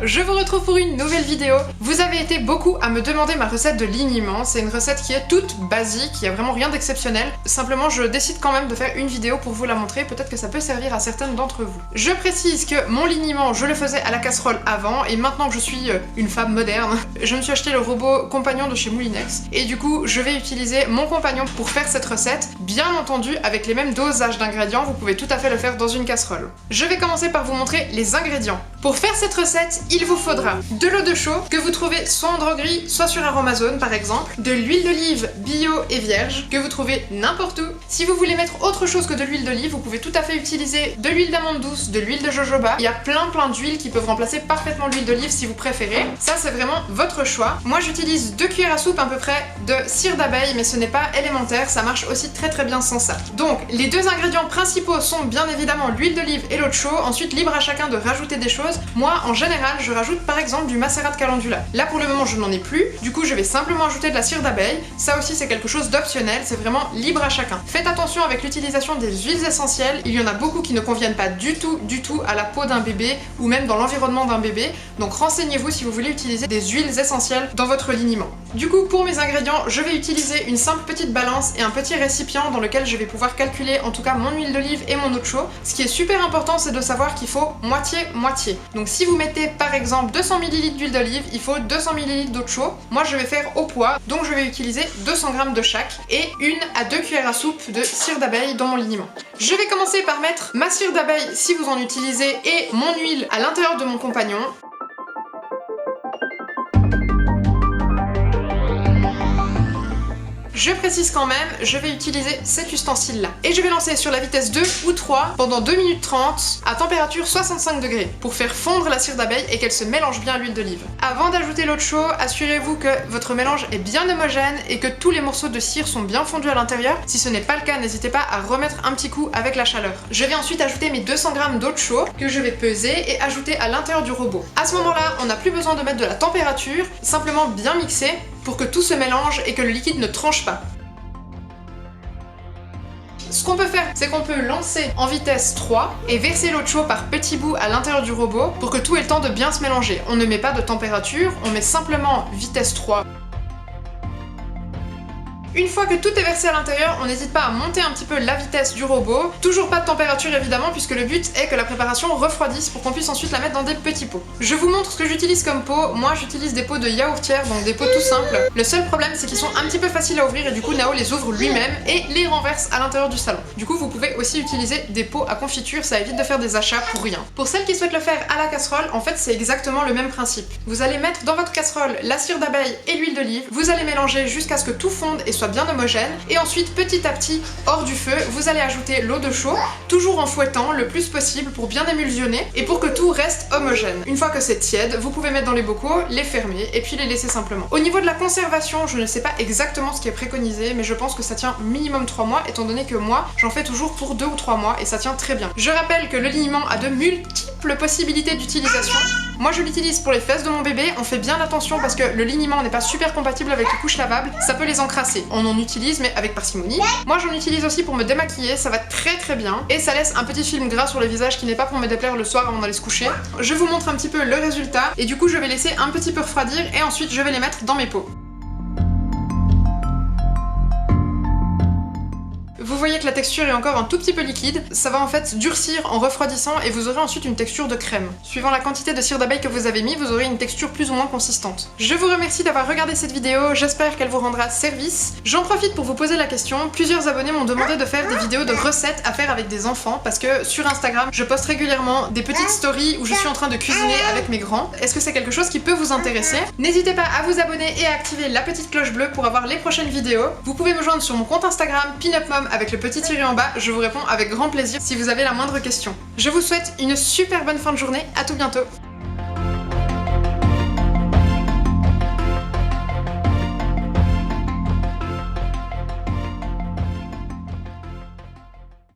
je vous retrouve pour une nouvelle vidéo. Vous avez été beaucoup à me demander ma recette de liniment. C'est une recette qui est toute basique, il n'y a vraiment rien d'exceptionnel. Simplement, je décide quand même de faire une vidéo pour vous la montrer, peut-être que ça peut servir à certaines d'entre vous. Je précise que mon liniment, je le faisais à la casserole avant, et maintenant que je suis une femme moderne, je me suis acheté le robot compagnon de chez Moulinex, et du coup, je vais utiliser mon compagnon pour faire cette recette, bien entendu avec les mêmes dosages d'ingrédients, vous pouvez tout à fait le faire dans une casserole. Je vais commencer par vous montrer les ingrédients. Pour faire cette recette, il vous faudra de l'eau de chaux, que vous trouvez soit en droguerie, soit sur Aromazone par exemple, de l'huile d'olive bio et vierge, que vous trouvez n'importe où. Si vous voulez mettre autre chose que de l'huile d'olive, vous pouvez tout à fait utiliser de l'huile d'amande douce, de l'huile de jojoba. Il y a plein d'huiles qui peuvent remplacer parfaitement l'huile d'olive si vous préférez. Ça, c'est vraiment votre choix. Moi, j'utilise 2 cuillères à soupe à peu près de cire d'abeille, mais ce n'est pas élémentaire, ça marche aussi très bien sans ça. Donc, les deux ingrédients principaux sont bien évidemment l'huile d'olive et l'eau de chaux. Ensuite, libre à chacun de rajouter des choses. Moi, en général, je rajoute par exemple du macérat de calendula. Là, pour le moment, je n'en ai plus. Du coup, je vais simplement ajouter de la cire d'abeille. Ça aussi, c'est quelque chose d'optionnel. C'est vraiment libre à chacun. Faites attention avec l'utilisation des huiles essentielles. Il y en a beaucoup qui ne conviennent pas du tout à la peau d'un bébé ou même dans l'environnement d'un bébé. Donc, renseignez-vous si vous voulez utiliser des huiles essentielles dans votre liniment. Du coup, pour mes ingrédients, je vais utiliser une simple petite balance et un petit récipient dans lequel je vais pouvoir calculer en tout cas mon huile d'olive et mon eau de chaux. Ce qui est super important, c'est de savoir qu'il faut moitié-moitié. Donc si vous mettez par exemple 200 ml d'huile d'olive, il faut 200 ml d'eau de chaux. Moi je vais faire au poids, donc je vais utiliser 200 g de chaque et 1 à 2 cuillères à soupe de cire d'abeille dans mon liniment. Je vais commencer par mettre ma cire d'abeille si vous en utilisez et mon huile à l'intérieur de mon compagnon. Je précise quand même, je vais utiliser cet ustensile-là. Et je vais lancer sur la vitesse 2 ou 3 pendant 2 minutes 30 à température 65 degrés pour faire fondre la cire d'abeille et qu'elle se mélange bien à l'huile d'olive. Avant d'ajouter l'eau de chaux, assurez-vous que votre mélange est bien homogène et que tous les morceaux de cire sont bien fondus à l'intérieur. Si ce n'est pas le cas, n'hésitez pas à remettre un petit coup avec la chaleur. Je vais ensuite ajouter mes 200 g d'eau de chaux que je vais peser et ajouter à l'intérieur du robot. À ce moment-là, on n'a plus besoin de mettre de la température, simplement bien mixer pour que tout se mélange et que le liquide ne tranche pas. Ce qu'on peut faire, c'est qu'on peut lancer en vitesse 3 et verser l'eau de chaux par petits bouts à l'intérieur du robot pour que tout ait le temps de bien se mélanger. On ne met pas de température, on met simplement vitesse 3. Une fois que tout est versé à l'intérieur, on n'hésite pas à monter un petit peu la vitesse du robot. Toujours pas de température évidemment, puisque le but est que la préparation refroidisse pour qu'on puisse ensuite la mettre dans des petits pots. Je vous montre ce que j'utilise comme pot. Moi j'utilise des pots de yaourtière, donc des pots tout simples. Le seul problème c'est qu'ils sont un petit peu faciles à ouvrir et du coup Nao les ouvre lui-même et les renverse à l'intérieur du salon. Du coup vous pouvez aussi utiliser des pots à confiture, ça évite de faire des achats pour rien. Pour celles qui souhaitent le faire à la casserole, en fait c'est exactement le même principe. Vous allez mettre dans votre casserole la cire d'abeille et l'huile d'olive, vous allez mélanger jusqu'à ce que tout fonde et soit bien homogène, et ensuite petit à petit hors du feu vous allez ajouter l'eau de chaux, toujours en fouettant le plus possible pour bien émulsionner et pour que tout reste homogène. Une fois que c'est tiède, vous pouvez mettre dans les bocaux, les fermer et puis les laisser simplement. Au niveau de la conservation, je ne sais pas exactement ce qui est préconisé, mais je pense que ça tient minimum 3 mois, étant donné que moi j'en fais toujours pour 2 ou 3 mois et ça tient très bien. Je rappelle que le liniment a de multiples possibilités d'utilisation. Moi je l'utilise pour les fesses de mon bébé, on fait bien attention parce que le liniment n'est pas super compatible avec les couches lavables, ça peut les encrasser. On en utilise mais avec parcimonie. Moi j'en utilise aussi pour me démaquiller, ça va très bien et ça laisse un petit film gras sur le visage qui n'est pas pour me déplaire le soir avant d'aller se coucher. Je vous montre un petit peu le résultat et du coup je vais laisser un petit peu refroidir et ensuite je vais les mettre dans mes pots. Vous voyez que la texture est encore un tout petit peu liquide, ça va en fait durcir en refroidissant et vous aurez ensuite une texture de crème. Suivant la quantité de cire d'abeille que vous avez mis, vous aurez une texture plus ou moins consistante. Je vous remercie d'avoir regardé cette vidéo, j'espère qu'elle vous rendra service. J'en profite pour vous poser la question, plusieurs abonnés m'ont demandé de faire des vidéos de recettes à faire avec des enfants parce que sur Instagram, je poste régulièrement des petites stories où je suis en train de cuisiner avec mes grands. Est-ce que c'est quelque chose qui peut vous intéresser? N'hésitez pas à vous abonner et à activer la petite cloche bleue pour avoir les prochaines vidéos. Vous pouvez me joindre sur mon compte Instagram PinUpMom avec le petit tiret en bas, je vous réponds avec grand plaisir si vous avez la moindre question. Je vous souhaite une super bonne fin de journée, à tout bientôt.